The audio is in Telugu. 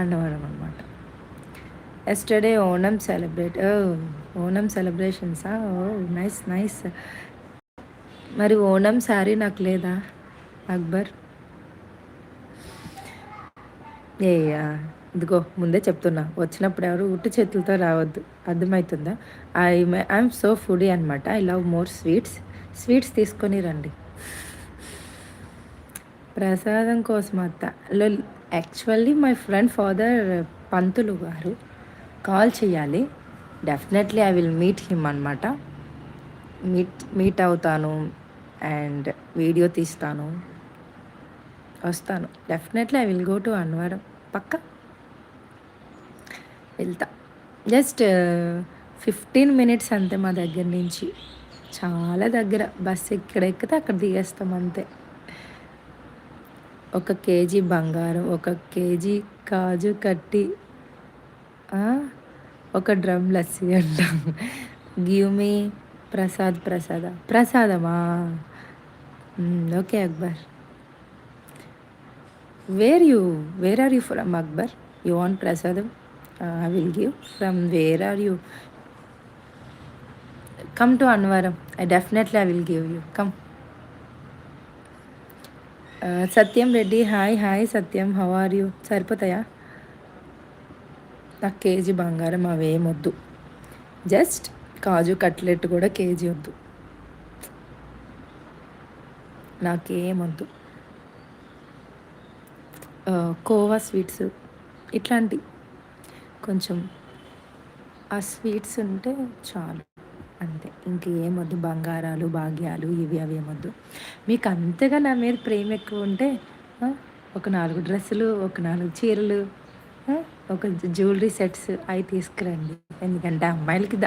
అన్నవరం అనమాట. ఎస్టర్డే ఓనం సెలబ్రేట్ ఓనం సెలబ్రేషన్సా? Oh nice nice. మరి ఓనం శారీ నాకు లేదా అక్బర్? ఏ ఇదిగో ముందే చెప్తున్నా, వచ్చినప్పుడు ఎవరు ఉట్టి చేతులతో రావద్దు, అర్థమవుతుందా? ఐఎమ్ సో ఫుడీ అనమాట. I love more sweets. Sweets తీసుకొని రండి ప్రసాదం కోసం అత్త. యాక్చువల్లీ మై ఫ్రెండ్ ఫాదర్ పంతులు గారు కాల్ చేయాలి. Definitely I will meet him అనమాట. మీట్ అవుతాను అండ్ వీడియో తీస్తాను, వస్తాను. Definitely I will go to Annavaram. పక్క వెళ్తా. జస్ట్ 15 మినిట్స్ అంతే మా దగ్గర నుంచి. చాలా దగ్గర. బస్సు ఇక్కడ ఎక్కితే అక్కడ దిగేస్తాం అంతే. 1 కేజీ బంగారం, 1 కేజీ కాజు కట్టి, ఒక డ్రమ్ లస్సీ అంటాం. గివ్ మీ ప్రసాదమా? Okay Akbar. Where are you from Akbar? You want prasadam? I will give. From where are you? Come to Anwaram. I will give you. Come. Satyam Reddy. Hi Satyam. How are you? సరిపోతాయా? నాకు కేజీ బంగారం అవేమొద్దు. జస్ట్ కాజు కట్లెట్ కూడా కేజీ వద్దు, నాకేమొద్దు. కోవా స్వీట్స్ ఇట్లాంటి కొంచెం ఆ స్వీట్స్ ఉంటే చాలు అంతే. ఇంకేమొద్దు, బంగారాలు భాగ్యాలు ఇవి అవి ఏమొద్దు. మీకు అంతగా నా మీద ప్రేమ ఎక్కువ ఉంటే ఒక 4 డ్రెస్సులు, ఒక 4 చీరలు, ఒక జ్యువెలరీ సెట్స్ అవి తీసుకురండి. ఎందుకంటే అమ్మాయిలకి